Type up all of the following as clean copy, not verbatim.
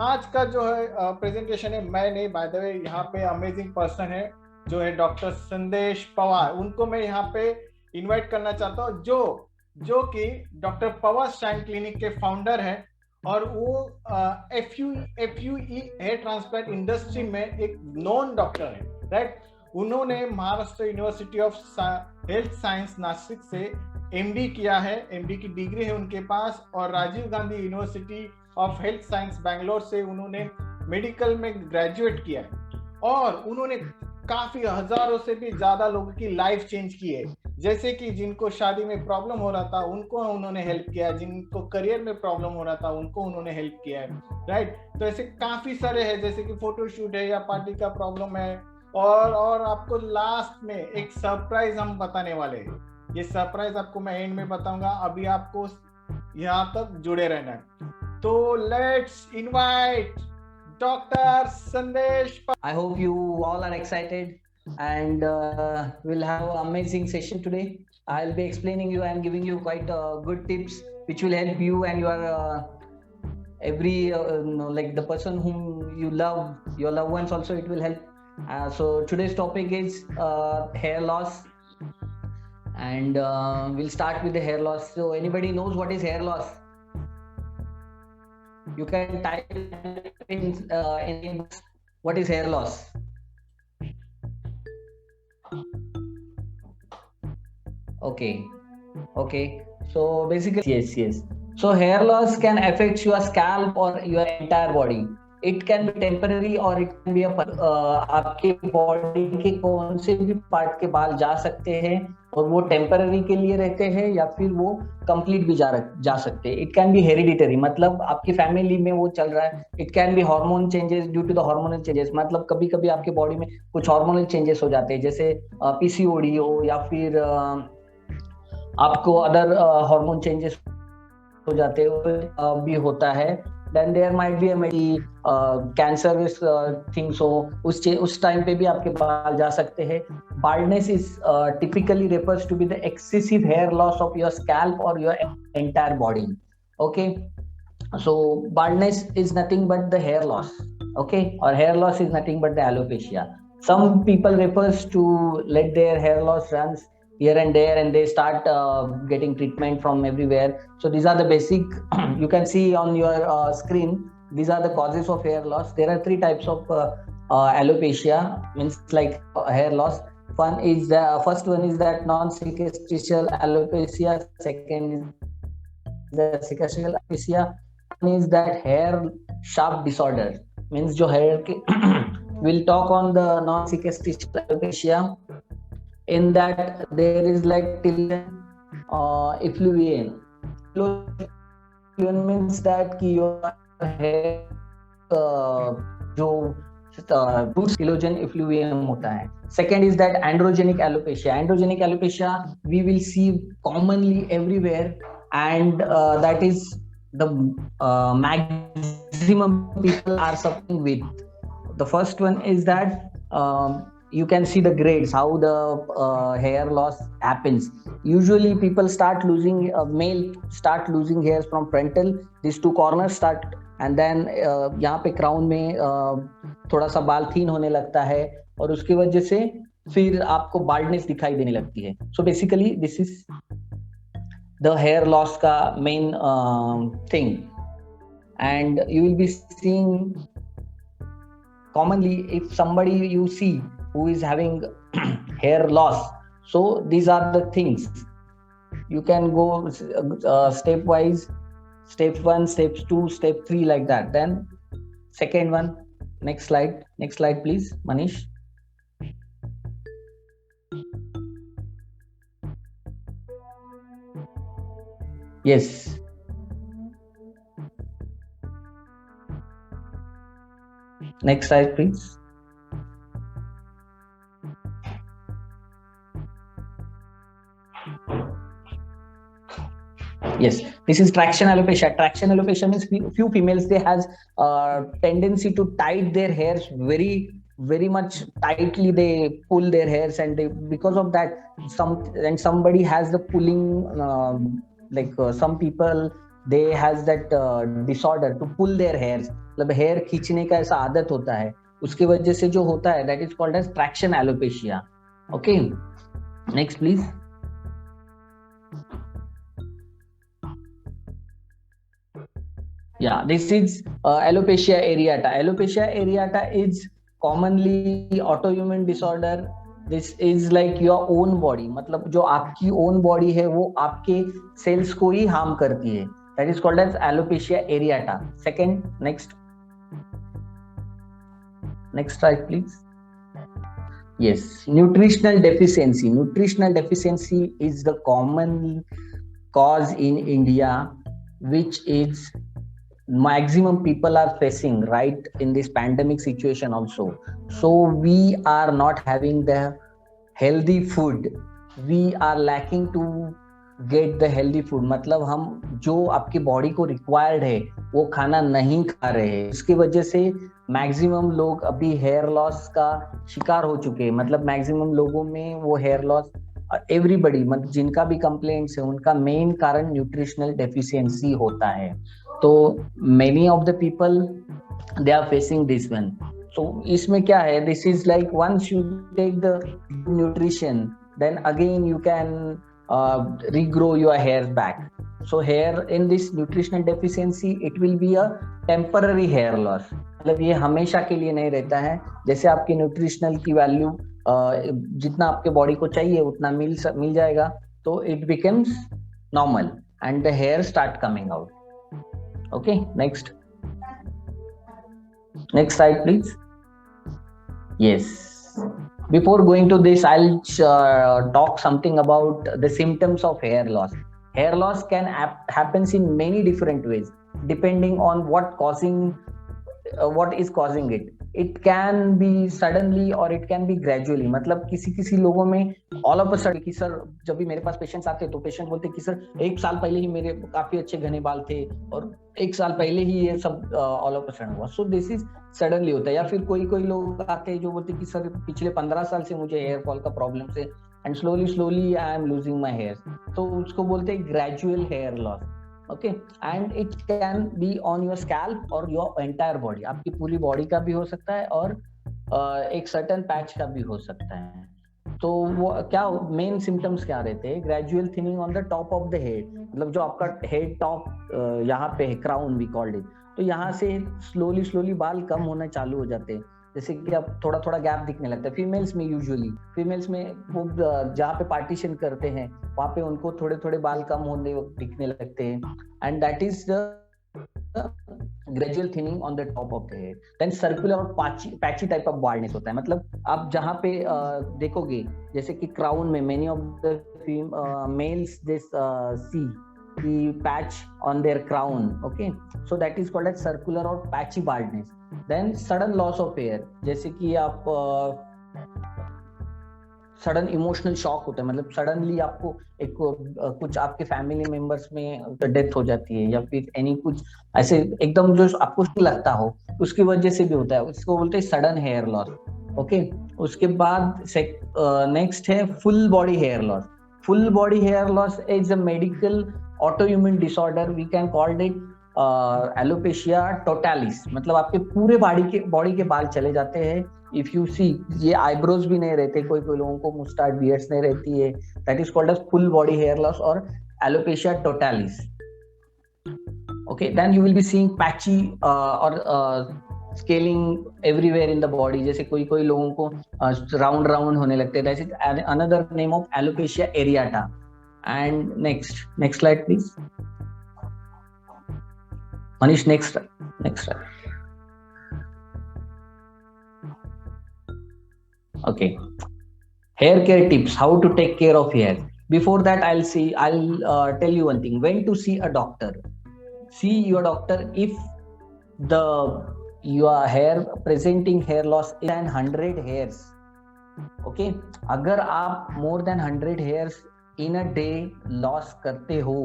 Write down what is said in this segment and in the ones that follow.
आज का जो है प्रेजेंटेशन है, मैं नहीं, बाय द वे यहाँ पे अमेजिंग पर्सन है जो है डॉक्टर संदेश पवार। उनको मैं यहाँ पे इनवाइट करना चाहता हूँ, जो कि डॉक्टर पवार शाइन क्लिनिक के फाउंडर हैं। और वो F U E hair transplant industry में एक नॉन डॉक्टर है, राइट। उन्होंने Maharashtra university of health science Nashik से एमडी किया है, एमडी की डिग्री है उनके पास। और Rajiv Gandhi university of health science Bangalore से उन्होंने मेडिकल में ग्रेजुएट किया है। और उन्होंने काफी हजारों से भी ज्यादा लोगों की लाइफ चेंज की है। जैसे कि जिनको शादी में प्रॉब्लम हो रहा था उनको उन्होंने हेल्प किया, जिनको करियर में प्रॉब्लम हो रहा था उनको उन्होंने हेल्प किया है, राइट। तो ऐसे काफी सारे हैं, जैसे कि फोटोशूट है या पार्टी का प्रॉब्लम है। और आपको लास्ट में एक सरप्राइज हम बताने वाले हैं। ये सरप्राइज आपको मैं एंड में बताऊंगा, अभी आपको यहाँ तक जुड़े रहना है। तो लेट्स इनवाइट डॉक्टर संदेश। I hope you all are excited and we'll have an amazing session today. I'll be explaining you and giving you quite good tips which will help you and your like the person whom you love, your loved ones also it will help. So today's topic is hair loss, and we'll start with the hair loss. So anybody knows what is hair loss? You can type in what is hair loss. Okay. So basically, yes. So hair loss can affect your scalp or your entire body. It can be temporary or it can be आपके body के कौन से भी part के बाल जा सकते हैं, और वो टेम्पररी के लिए रहते हैं या फिर वो कंप्लीट भी जा सकते हैं. इट कैन बी हेरिडिटरी, मतलब आपकी फैमिली में वो चल रहा है. It can be hormone changes due to the hormonal changes, मतलब कभी कभी आपके बॉडी में कुछ हार्मोनल चेंजेस हो जाते हैं, जैसे पीसीओडी हो या फिर आपको अदर हार्मोन चेंजेस हो जाते हैं भी होता है. Then there might be cancerous things हो, उस टाइम पे भी आपके बाल जा सकते हैं. Baldness is typically refers to be the excessive hair loss of your scalp और your entire body. Okay, so baldness is nothing but the hair loss, okay, or hair loss is nothing but the alopecia. Some people refers to let their hair loss runs here and there and they start getting treatment from everywhere. So these are the basic you can see on your screen. These are the causes of hair loss. There are three types of alopecia, means like hair loss. First one is that non-cicatricial alopecia. Second is the cicatricial alopecia. One is that hair shaft disorder, means जो hair के we'll talk on the non-cicatricial alopecia. In that there is like effluvium. Effluvium means that कि your hair जो roots erosion effluvium होता है. Second is that androgenic alopecia. Androgenic alopecia we will see commonly everywhere, and that is the maximum people are suffering with. The first one is that you can see the grades, how the hair loss happens. Usually people start losing male start losing hairs from frontal, these two corners start, and then यहाँ पे crown में थोड़ा सा बाल थीन होने लगता है, और उसकी वजह से फिर आपको बाल्डनेस दिखाई देने लगती है. So basically this is the hair loss का main thing, and you will be seeing commonly if somebody you see who is having hair loss. So these are the things. You can go stepwise, step 1, step 2, step 3, like that. Then second one, next slide please, Manish. Yes. Next slide, please. Yes, this is traction alopecia. Traction alopecia means few females, they has tendency to tie their hairs very much tightly. They pull their hairs, and because of that somebody has the pulling, some people they has that disorder to pull their hairs, मतलब hair खींचने का ऐसा आदत होता है, उसकी वजह से जो होता है that is called as traction alopecia. Okay, next please. Yeah, this is alopecia areata. Alopecia areata is commonly autoimmune disorder. This is like your own body, मतलब जो आपकी own body है वो आपके cells को ही harm करती है. That is called as alopecia areata. Second, next slide please. Yes, nutritional deficiency. Nutritional deficiency is the common cause in India, which is maximum people are facing right in this pandemic situation also. So we are not having the healthy food, we are lacking to get the healthy food, मतलब हम जो आपकी body को required है वो खाना नहीं खा रहे हैं, इसकी वजह से मैक्सिमम लोग अभी हेयर लॉस का शिकार हो चुके हैं. मतलब मैक्सिमम लोगों में वो हेयर लॉस, एवरीबडी, मतलब जिनका भी कंप्लेंट्स है उनका मेन कारण न्यूट्रिशनल डेफिशिएंसी होता है. तो many of the people they are facing this one. So इसमें क्या है, this is like once you take the nutrition then again you can regrow your hairs back. So hair in this nutritional deficiency it will be a temporary hair loss, मतलब ये हमेशा के लिए नहीं रहता है. जैसे आपकी न्यूट्रिशनल की वैल्यू जितना आपके बॉडी को चाहिए उतना मिल जाएगा तो it becomes normal and the hair start coming out. Okay, next slide please. Yes, before going to this I'll talk something about the symptoms of hair loss. Hair loss can happens in many different ways depending on what is causing it. It can be suddenly or it can be gradually. मतलब किसी लोगों में all of a sudden कि sir जब भी मेरे पास patients आते हैं तो पेशेंट बोलते हैं कि सर 1 साल पहले ही मेरे काफी अच्छे घने बाल थे और 1 साल पहले ही ये सब all of a sudden हुआ. So this is suddenly होता है. या फिर कोई लोग आते हैं जो बोलते हैं कि सर पिछले 15 साल से मुझे हेयर फॉल का प्रॉब्लम है and slowly I am losing my hair. तो उसको बोलते हैं gradual hair loss. Okay, and it can be on your scalp or your entire body. आपकी पूरी बॉडी का भी हो सकता है और एक सर्टेन पैच का भी हो सकता है. तो वो क्या मेन सिम्टम्स क्या रहते हैं? Gradual thinning on the top of the head, मतलब जो आपका हेड टॉप यहाँ पे है, क्राउन वी कॉल्ड इट, तो यहाँ से स्लोली बाल कम होना चालू हो जाते हैं. जैसे कि अब थोड़ा गैप दिखने लगता है. फीमेल्स में वो जहाँ पे पार्टीशन करते हैं वहाँ पे उनको थोड़े बाल कम होने दिखने लगते हैं. And that is the gradual thinning on the top of the head. Then circular और पैची टाइप ऑफ बाल्डनेस होता है. मतलब आप जहाँ पे देखोगे जैसे कि क्राउन में many of the males this see the patch on their crown. Okay, so that is called as circular or patchy baldness. Then sudden loss of hair, जैसे कि आप सडन इमोशनल शॉक होता है, मतलब सडनली आपको एक कुछ आपके फैमिली मेंबर्स में डेथ हो जाती है या फिर एनी कुछ ऐसे एकदम जो आपको लगता हो उसकी वजह से भी होता है. उसको बोलते हैं सडन हेयर लॉस. ओके, उसके बाद नेक्स्ट है full body hair loss. Full body hair loss is a medical autoimmune disorder. We can call it alopecia totalis. मतलब आपके पूरे बॉडी के बाल चले जाते हैं. If you see, ये eyebrows भी नहीं रहते, कोई लोगों को mustache beards नहीं रहती है. That is called as full body hair loss or alopecia totalis. Okay, then you will be seeing patchy or scaling everywhere in the body. जैसे कोई लोगों को राउंड होने लगते हैं. That is another name of alopecia areata. And next slide please Manish. Next slide. Okay, hair care tips, how to take care of hair. Before that I'll tell you one thing. When to see a doctor. See your doctor if your hair presenting hair loss is 100 hairs. Okay, अगर आप more than 100 hairs in a day loss करते हो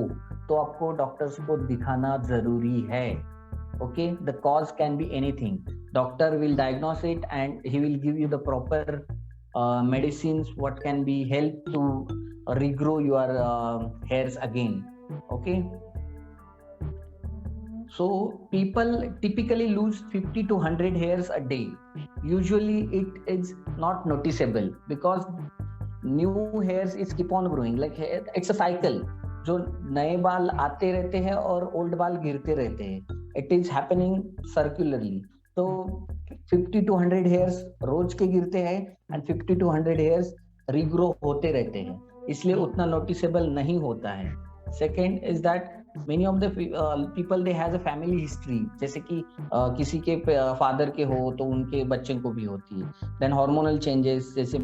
तो आपको doctors को दिखाना जरूरी है. Okay, the cause can be anything. Doctor will diagnose it and he will give you the proper medicines what can be help to regrow your hairs again. Okay, So people typically lose 50 to 100 hairs a day. Usually it is not noticeable because new hairs is keep on growing, like it's a cycle. जो नए बाल आते रहते हैं और old बाल गिरते रहते हैं, इट इज हैपनिंग सर्कुलरली. तो 50 to 100 हेयर्स रोज के गिरते हैं एंड 50 to 100 हेयर्स रीग्रो होते रहते हैं, इसलिए उतना नोटिसेबल नहीं होता है. Second is that many of the people they has a family history, जैसे कि किसी के फादर के हो तो उनके बच्चे को भी होती है. देन हार्मोनल चेंजेस जैसे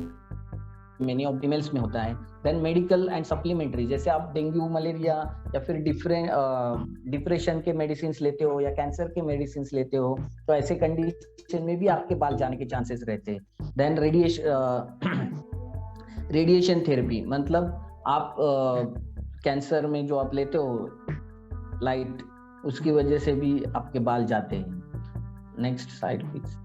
मेनी ऑफ फीमेल्स में होता है. देन मेडिकल एंड सप्लीमेंट्री, जैसे आप डेंगू मलेरिया या फिर डिप्रेशन के मेडिसिन लेते हो या कैंसर के मेडिसिन लेते हो, तो ऐसे कंडीशन में भी आपके बाल जाने के चांसेस रहते हैं. देन रेडिएशन थेरेपी, मतलब आप कैंसर में जो आप लेते हो लाइट, उसकी वजह से भी आपके बाल जाते हैं. Next slide please.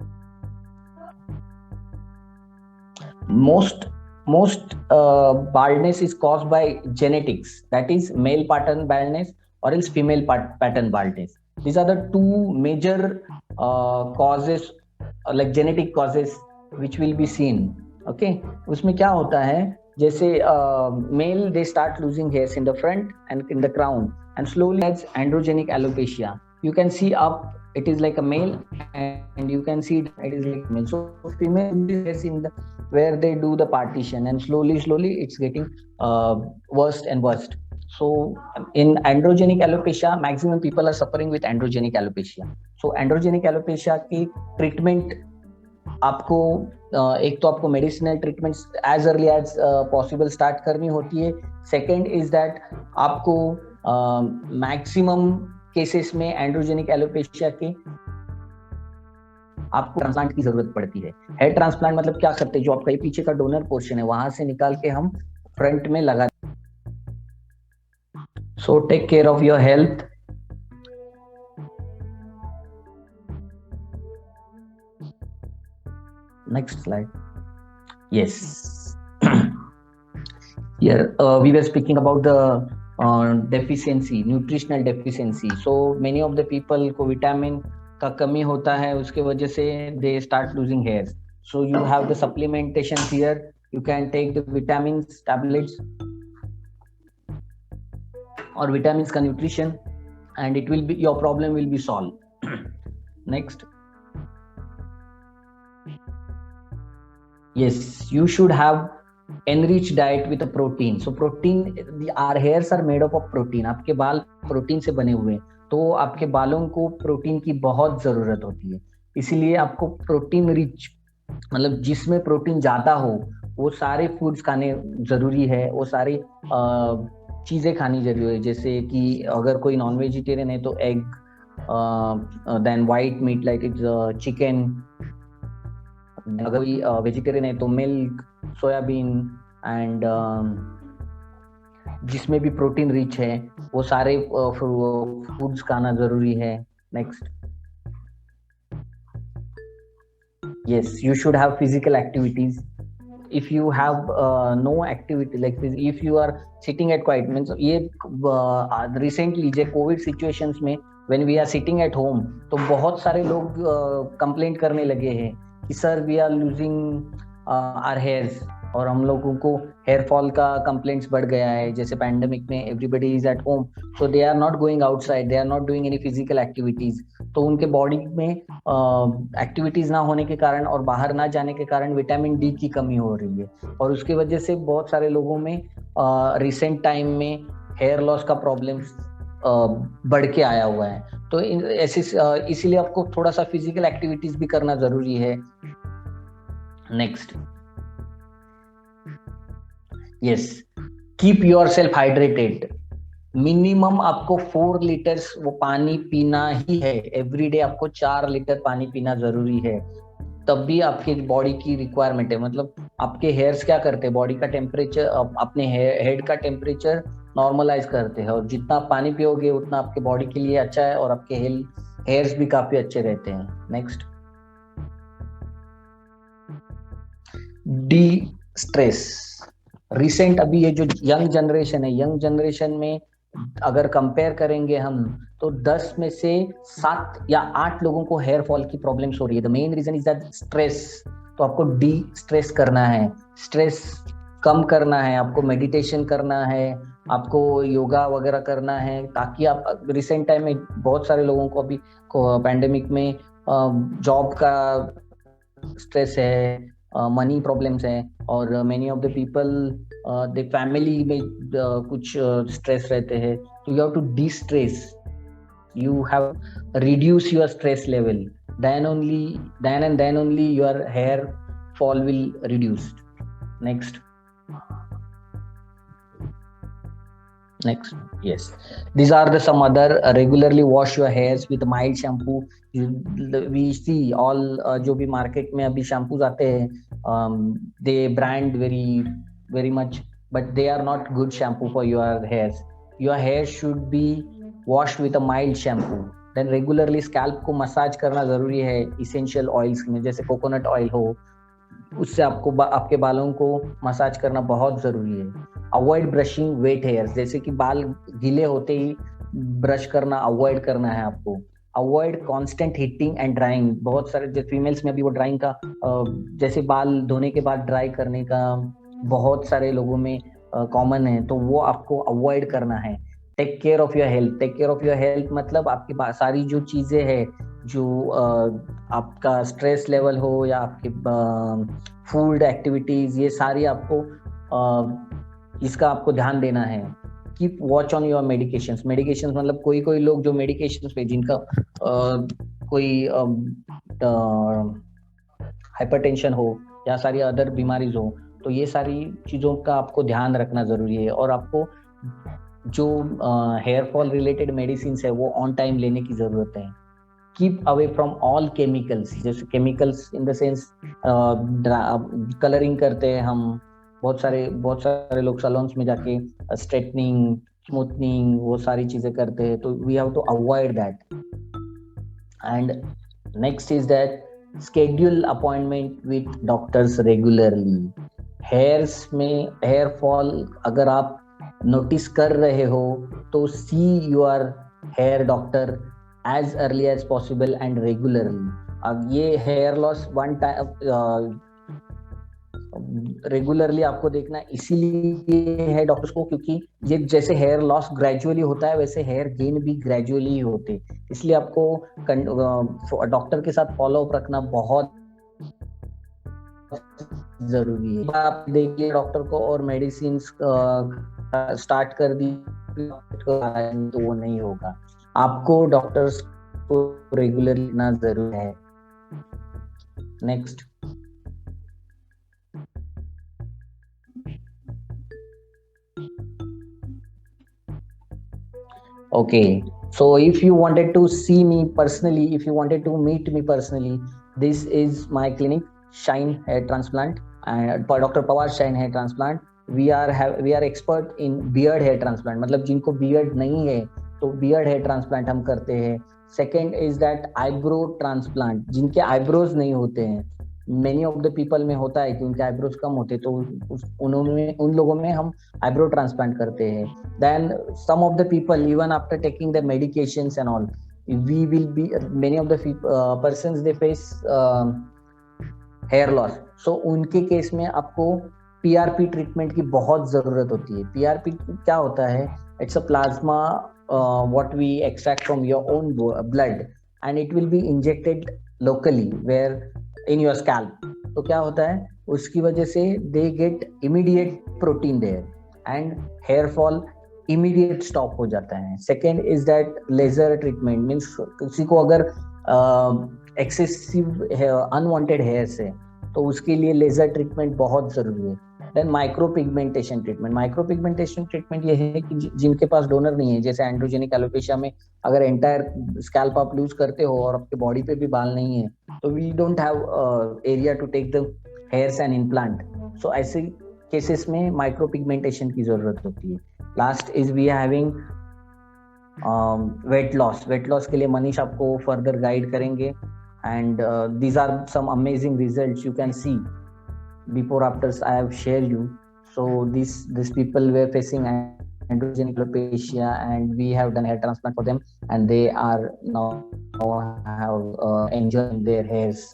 most baldness is caused by genetics, that is male pattern baldness or else female pattern baldness. These are the two major causes, like genetic causes which will be seen. Okay, उसमें क्या होता है, जैसे male they start losing hairs in the front and in the crown and slowly as androgenic alopecia. You can see up it is like a male and you can see it is like male. So female hairs in the where they do the partition and slowly it's getting worse and worse. So in androgenic alopecia, maximum people are suffering with androgenic alopecia. So androgenic alopecia की treatment आपको एक तो आपको medicinal treatments as early as possible start करनी होती है. Second is that आपको maximum cases में एंड्रोजेनिक एलोपेशिया के आपको ट्रांसप्लांट की जरूरत पड़ती है. हेयर ट्रांसप्लांट मतलब क्या करते हैं, जो आपका पीछे का डोनर पोर्शन है वहां से निकाल के हम फ्रंट में लगा. So take care of your health. Next slide. Yes. Here we were speaking about the deficiency, nutritional deficiency. So many of the people को vitamin का कमी होता है, उसके वजह से they start losing hairs. So you have the supplementation here. You can take the vitamins tablets or vitamins का nutrition, and it will be your problem will be solved. Next. Yes, you should have enriched diet with a protein. So protein, our hairs are made up of protein. आपके बाल protein से बने हुए हैं, तो आपके बालों को प्रोटीन की बहुत जरूरत होती है. इसीलिए आपको प्रोटीन रिच, मतलब जिसमें प्रोटीन ज्यादा हो वो सारे फूड्स खाने जरूरी है, वो सारी चीजें खानी जरूरी है. जैसे कि अगर कोई नॉन वेजिटेरियन है तो egg, then white meat like it's chicken. अगर कोई वेजिटेरियन है तो मिल्क, सोयाबीन एंड जिसमें भी प्रोटीन रिच है वो सारे फूड्स खाना जरूरी है. Next. Yes, you should have physical activities. if you have no activity, like if you are sitting at quiet, means ये recently जो कोविड सिचुएशंस में when we are sitting at home, तो बहुत सारे लोग कंप्लेंट करने लगे हैं कि sir we are losing our hairs, और हम लोगों को हेयर फॉल का कंप्लेंट्स बढ़ गया है. जैसे पैंडेमिक में everybody is at home, so they are not going outside, they are not doing any physical activities. तो उनके बॉडी में एक्टिविटीज ना होने के कारण और बाहर ना जाने के कारण विटामिन डी की कमी हो रही है, और उसकी वजह से बहुत सारे लोगों में रिसेंट टाइम में हेयर लॉस का प्रॉब्लम बढ़ के आया हुआ है. तो ऐसे इसीलिए आपको थोड़ा सा फिजिकल एक्टिविटीज भी करना जरूरी है. Next. Yes, keep yourself hydrated. Minimum आपको 4 लीटर्स वो पानी पीना ही है. एवरीडे आपको 4 लीटर पानी पीना जरूरी है, तब भी आपके बॉडी की रिक्वायरमेंट है. मतलब आपके हेयर्स क्या करते हैं, बॉडी का टेम्परेचर, अपने हेड का टेम्परेचर नॉर्मलाइज करते हैं, और जितना पानी पियोगे उतना आपके बॉडी के लिए अच्छा है, और आपके हेयर्स भी काफी अच्छे रहते हैं. नेक्स्ट. D stress. रिसेंट अभी ये जो यंग जनरेशन है, यंग जनरेशन में अगर कंपेयर करेंगे हम तो 10 में से 7 या 8 लोगों को हेयर फॉल की प्रॉब्लम्स हो रही है। The main reason is that stress. तो आपको डी स्ट्रेस करना है, स्ट्रेस कम करना है, आपको मेडिटेशन करना है, आपको योगा वगैरह करना है, ताकि आप रिसेंट टाइम में बहुत सारे लोगों को अभी पैंडेमिक में जॉब का स्ट्रेस है, मनी प्रॉब्लम्स है, और many of the people the family में कुछ स्ट्रेस रहते हैं। तो you have to destress, you have reduce your stress level, then only your hair fall will reduce. Next. Yes, these are the some other regularly wash your hairs with mild shampoo. We see all जो भी market में अभी shampoos आते हैं, they brand very much, but they are not good shampoo for your hairs. Your hair should be washed with a mild shampoo. Then regularly scalp को massage करना जरूरी है इसेंशियल ऑयल्स में, जैसे कोकोनट ऑयल हो, उससे आपके बालों को मसाज करना बहुत जरूरी है। अवॉइड ब्रशिंग वेट हेयर्स, जैसे कि बाल गीले होते ही ब्रश करना अवॉइड करना है आपको। Avoid constant heating and drawing, बहुत सारे जो फीमेल्स में अभी वो ड्राइंग का जैसे बाल धोने के बाद ड्राई करने का बहुत सारे लोगों में कॉमन है, तो वो आपको अवॉइड करना है। Take care of your health, take care of your health मतलब आपकी सारी जो चीजें हैं, जो आपका स्ट्रेस लेवल हो या आपके फूड एक्टिविटीज, ये सारी आपको इसका आपको ध्यान देना है। Keep watch on your medications. Medications मतलब कोई लोग जो मेडिकेशंस पे जिनका कोई हाइपरटेंशन हो या सारी अदर बीमारीज हो, तो ये सारी चीजों का आपको ध्यान रखना जरूरी है। और आपको जो हेयर फॉल रिलेटेड मेडिसिन है वो ऑन टाइम लेने की जरूरत है। Keep away from all chemicals, जैसे chemicals in the sense colouring करते हैं हम, बहुत सारे लोग सैलून्स में जाके स्ट्रेटनिंग, स्मूथनिंग, वो सारी चीजें करते हैं, तो we have to avoid that. And next is that schedule appointment with doctors regularly. Hair fall अगर आप नोटिस कर रहे हो तो see your hair doctor as early as possible and regularly. अब ये hair loss one time regularly आपको देखना इसीलिए है डॉक्टर्स को, क्योंकि ये जैसे हेयर लॉस ग्रेजुअली होता है वैसे हेयर गेन भी ग्रेजुअली होते, इसलिए आपको डॉक्टर के साथ फॉलो अप रखना बहुत जरूरी है। आप देखिए डॉक्टर को और मेडिसिन स्टार्ट कर दी तो वो नहीं होगा, आपको डॉक्टर्स को रेगुलर लेना जरूरी है। Next. Okay, so if you wanted to see me personally, if you wanted to meet me personally, this is my clinic, Shine Hair Transplant, and Dr. Pawar Shine Hair Transplant. We are expert in beard hair transplant, मतलब जिनको beard नहीं है तो beard hair transplant हम करते हैं। Second is that eyebrow transplant, जिनके eyebrows नहीं होते हैं, मेनी ऑफ द पीपल में होता है कि उनके आईब्रोज कम होते, तो उन लोगों में हम आईब्रो ट्रांसप्लांट करते हैं। Then some of the people even after taking the medications and all, we will be many of the persons they face hair loss, so उनके केस में आपको पीआरपी ट्रीटमेंट की बहुत जरूरत होती है। पीआरपी क्या होता है? It's a plasma what we extract from your own blood and it will be injected locally where in your scalp. तो क्या होता है, उसकी वजह से they get immediate protein there and hair fall immediate stop हो जाता है। Second is that laser treatment, means किसी को अगर एक्सेसिव अनवांटेड हेयर्स है तो उसके लिए लेजर ट्रीटमेंट बहुत जरूरी है। Then micro pigmentation treatment. Micro pigmentation treatment ये है कि जिनके पास डोनर नहीं है, जैसे एंड्रोजेनिक एलोपेशिया में अगर एंटायर स्कैल्प आप लूज करते हो और आपके बॉडी पे भी बाल नहीं है, तो we don't have area to take the hairs and implant, so ऐसे केसेस में माइक्रो पिगमेंटेशन की जरूरत होती है। Last is we are having weight loss. Weight loss के लिए मनीष आपको फर्दर गाइड करेंगे, and these are some amazing results you can see before afters I have shared you. So these people were facing androgen alopecia, and we have done hair transplant for them, and they are now have enjoying their hairs.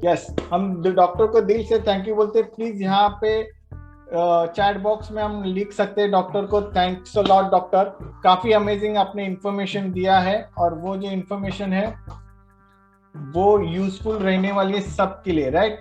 Yes, हम doctor को दिल से thank you बोलते हैं. Please यहाँ पे chat box में हम लिख सकते हैं डॉक्टर को थैंक्स अ लॉट डॉक्टर, काफी अमेजिंग आपने इंफॉर्मेशन दिया है, और वो जो इंफॉर्मेशन है वो यूजफुल रहने वाली है सबके लिए, राइट?